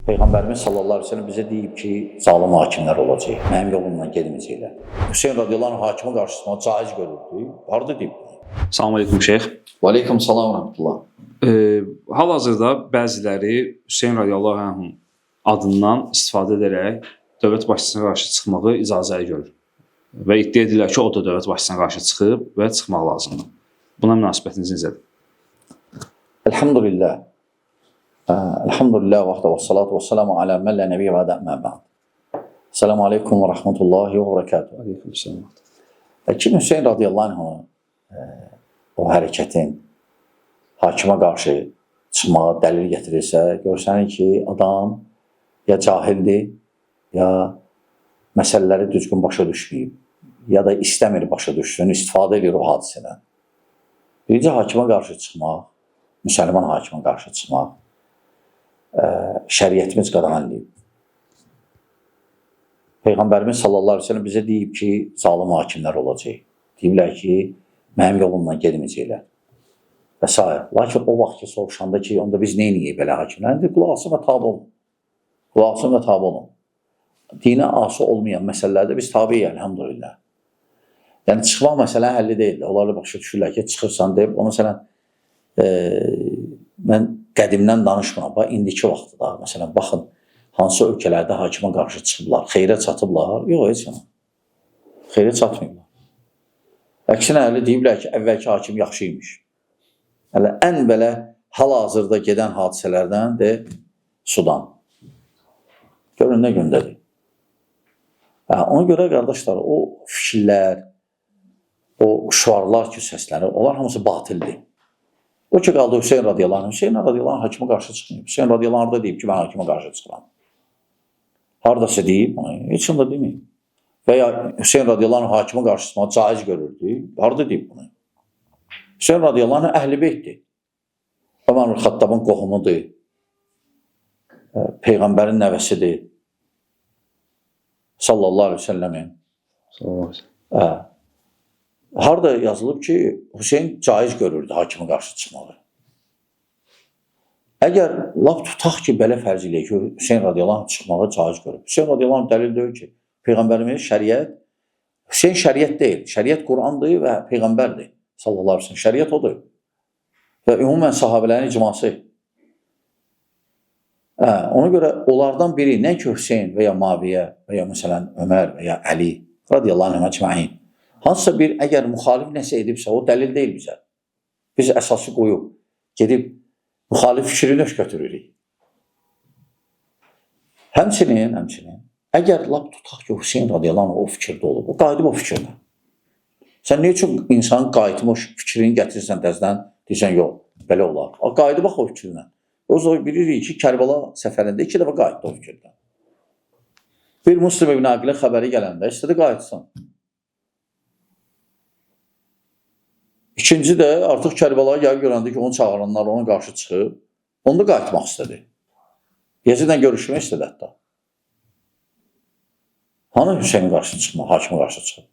Peyğəmbərimiz sallallahu aleyhi ve sellem bizə deyib ki, zalim hakimlər olacaq, mənim yolumdan gedməyəcəklər. Hüseyin radiyallahu anh hakimi qarşısında caiz görürdü. Harada deyib bunu? Salam aleykum şeyx. Və aleykum salam və rəhmətullah. Hal-hazırda bəziləri Hüseyin radiyallahu anh'ın adından istifadə edərək dövlət başçısına qarşı çıxmağı icazəli görür. Və iddia edirlər ki, o da dövlət başçısına qarşı çıxıb və çıxmaq lazımdır. Buna münasibətiniz necədir? Elhamdülillah. Elhamdülillah və salatu və salamu alə mən lə nəbiyyə və əmmə bə'd. Selamu aleykum və rəhmətullahi və bərəkatuhu. Aleyküm selam. Kim Hüseyin radiyallahu anh o hərəkətin hakimə qarşı çıxmağa dəlil gətirirsə, görsənir ki, adam ya cahildir, ya məsələləri düzgün başa düşməyib, ya da istəmir başa düşsün, istifadə edir o hadisədən. Birinci hakimə qarşı çıxmaq, müsəlman hakimə qarşı çıxmaq, şəriətimiz qadağan edib. Peyğəmbərimiz sallallahu aleyhi ve sellem bizə deyib ki, zalim hakimlər olacaq. Deyiblər ki, mənim yolumdan gedməyəcəklər. Və s. Lakin o vaxt ki, soruşanda ki, onda biz neyniyik belə hakimlər? Qulaq asın və tabi olun. Qulaq asın və tabi olun. Dinə ası olmayan məsələlərdə biz tabiyik, elhamdülillah. Yəni, çıxmaq məsələ həlli deyil. Onlarla başa düşürlər ki, çıxırsan deyib, o məsələn, mən qədimdən danışmıram. İndiki vaxtda, məsələn, baxın, hansı ölkələrdə hakimə qarşı çıxıblar, xeyrə çatıblar? Yox, heç yana. Xeyrə çatmayıblar. Əksinə, hələ deyiblər ki, əvvəlki hakim yaxşıymış. Hələ ən belə hal-hazırda gedən hadisələrdən de Sudan. Görün, nə gündədir. Ona görə, qardaşlar, o fikirlər, o şuarlar ki, səslənir, onlar hamısı batildir. O ki, qaldı Hüseyin radiyallahu anh. Hüseyin radiyallahu anh hakimə qarşı çıxmayıb. Hüseyin radiyallahu anh da deyib ki, mən hakimə qarşı çıxıram. Haradasa deyib, heç kim da deməyib. Və ya Hüseyin radiyallahu anh hakimə qarşı çıxmağı caiz görürdü. Harada deyib bunu? Hüseyin radiyallahu anh əhl-i beytdir. Ömər Xattabın qohumudur. Peyğəmbərin nəvəsidir. Sallallahu aleyhi ve sellemin. Harada yazılıb ki, Hüseyin caiz görürdü hakimə qarşı çıxmağı. Əgər lap tutaq ki, belə fərz eləyək ki, Hüseyin radiyallahu anh çıxmağı caiz görüb. Hüseyin radiyallahu anh dəlil deyil ki, Peyğəmbərimiz şəriət, Hüseyin şəriət deyil, şəriət Qurandır və Peyğəmbərdir. Sallallahu aleyhi ve sellem, şəriət odur. Və ümumən sahabələrin icması. Ona görə onlardan biri, nə ki Hüseyin və ya Maviyyə və ya məsələn Ömər və ya Əli radiyallahu anh əcmain, hansısa bir əgər müxalif nəsə edibsə, o dəlil deyil bizə. Biz əsası qoyub, gedib müxalif fikrini öş götürürük. Həmçinin, əgər lap tutaq ki, Hüseyin radiyallahu anh o fikirdə olub, o qayıdıb o fikirdə. Sən ne üçün insanın qayıtmış fikrini gətirirsən təzdən, deyirsən, yox, belə olar. Qayıdıb bax o fikrindən. O zaman bilirik ki, Kərbala səfərində 2 dəfə qayıtdı o fikirdən. Bir Müslim ibn Aqilə xəbəri gələndə istədi qayıtsın. İkinci də artıq Kərbalaya gəlib görəndə ki, onu çağıranlar ona qarşı çıxıb, onu da qayıtmaq istədi. Yezidlə görüşmək istədi hətta. Hanı Hüseynin qarşı çıxmaq, hakimə qarşı çıxıb?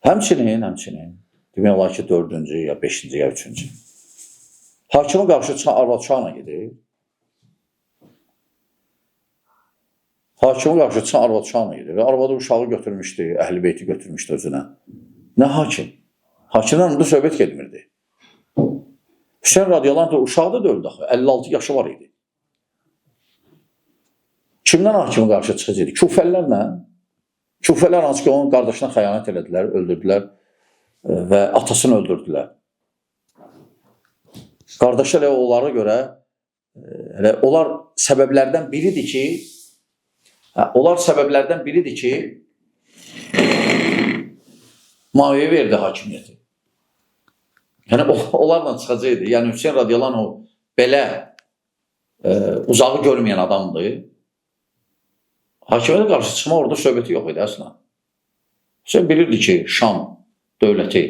Həmçinin, demək olar ki, 4-cü, ya 5-ci, ya 3-cü. Hakimə qarşı çıxan arvad uşaqla gedir. Hakimə qarşı çıxan arvad uşaqla gedir. Arvadı uşağı götürmüşdü, əhl-i beyti götürmüşdü özünə. Nə hakim? Hakimdən onda söhbət gedmirdi. Hüseyin radiyallahu anh uşağı da öldü axı. 56 yaşı var idi. Kimdən hakimə qarşı çıxacaqdı? Küfəlilərlə. Küfələr hansı ki, onun qardaşına xəyanət elədilər, öldürdülər və atasını öldürdülər. Qardaşı elə onlara görə, onlar səbəblərdən biridir ki, Maviyyə verdi hakimiyyəti. Yəni, onlarla çıxacaqdı. Yəni, Hüseyin radiyallahu anh o belə uzağı görməyən adamdır. Hakimiyyətə qarşı çıxma orada söhbəti yox idi əslən. Hüseyin bilirdi ki, Şam dövləti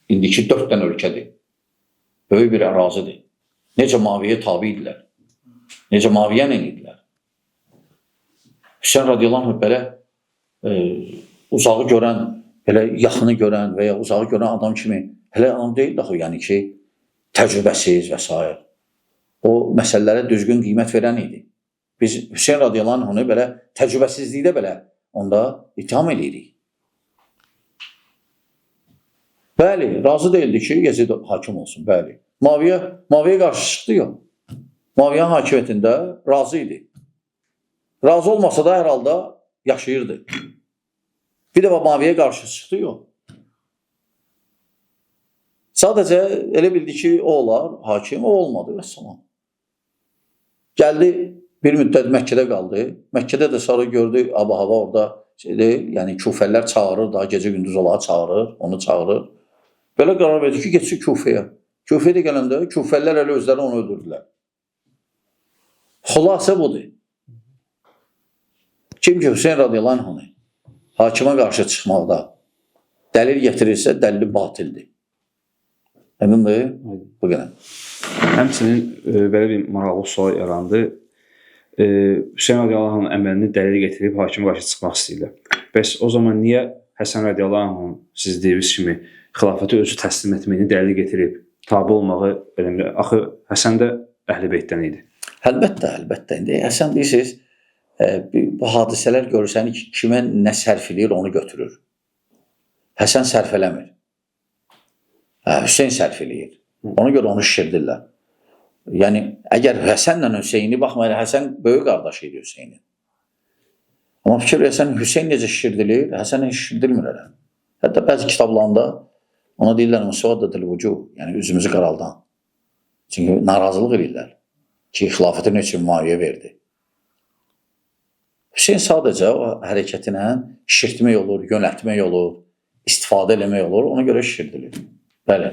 indiki 4 dənə ölkədir. Böyük bir ərazidir. Necə Maviyyə tabi idilər. Necə Maviyyən idilər. Hüseyin radiyallahu anh belə uzağı görən, belə yaxını görən və ya uzağı görən adam kimi, hələ adam deyil daxı, yəni ki, təcrübəsiz və s. O məsələlərə düzgün qiymət verən idi. Biz Hüseyn radiyallahu anhunu belə təcrübəsizlikdə belə onda ittiham edirik. Bəli, razı deyildi ki, Yezid hakim olsun, bəli. Muaviyə qarşı çıxdı yox. Muaviyyənin hakimiyyətində razı idi. Razı olmasa da hər halda yaşayırdı. Bir dəfə Muaviyyəyə qarşı çıxdı yox. Sadəcə elə bildi ki, o olar, hakim, o olmadı və salam. Gəldi, bir müddət Məkkədə qaldı. Məkkədə də sonra gördü, hava orada yəni Kufəllər çağırır, daha gecə-gündüz olağı çağırır, onu çağırır. Belə qərar verdi ki, geçsin Kufəyə. Kufəyə də gələndə Kufəllər elə özləri onu öldürdülər. Xülasə budur. Kim ki, Hüseyn radiyallahu anhını hakimə qarşı çıxmaqda dəlil getirirsə, dəlili batildir. Əmindir? Bu qədər. Həmçinin belə bir maraqlı sual yarandı. Hüseyn radiyallahu anhın əməlini dəlil getirib hakimə qarşı çıxmaq istəyirlər. Bəs o zaman niyə Həsən radiyallahu anhın siz deyiniz kimi xilafəti özü təslim etməyini dəlil getirib tabe olmağı eləmir? Axı Həsən də Əhl-i Beytdən idi. Əlbəttə. İndi Həsən deyirsiniz, bu hadisələr görürsəni ki, kimə nə sərf eləyir, onu götürür. Həsən sərf eləmir. Hüseyn sərf eləyir. Ona görə onu şişirdirlər. Yəni, əgər Həsənlə Hüseyni baxmayın, Həsən böyük qardaşı idi Hüseynin. Amma fikir versən, Hüseyn necə şişirdilir, Həsən heç şişirdilmir elə. Hətta bəzi kitablarında ona deyirlər, müsavaddadır vücuh, yəni üzümüzü qaraldan. Çünki narazılıq edirlər ki, xilafəti nə üçün Muaviyə verdi. Hüseyn sadəcə o hərəkətinə şişirtmək olur, yönəltmək olur, istifadə eləmək olur, ona görə şişirdilir. Bəli.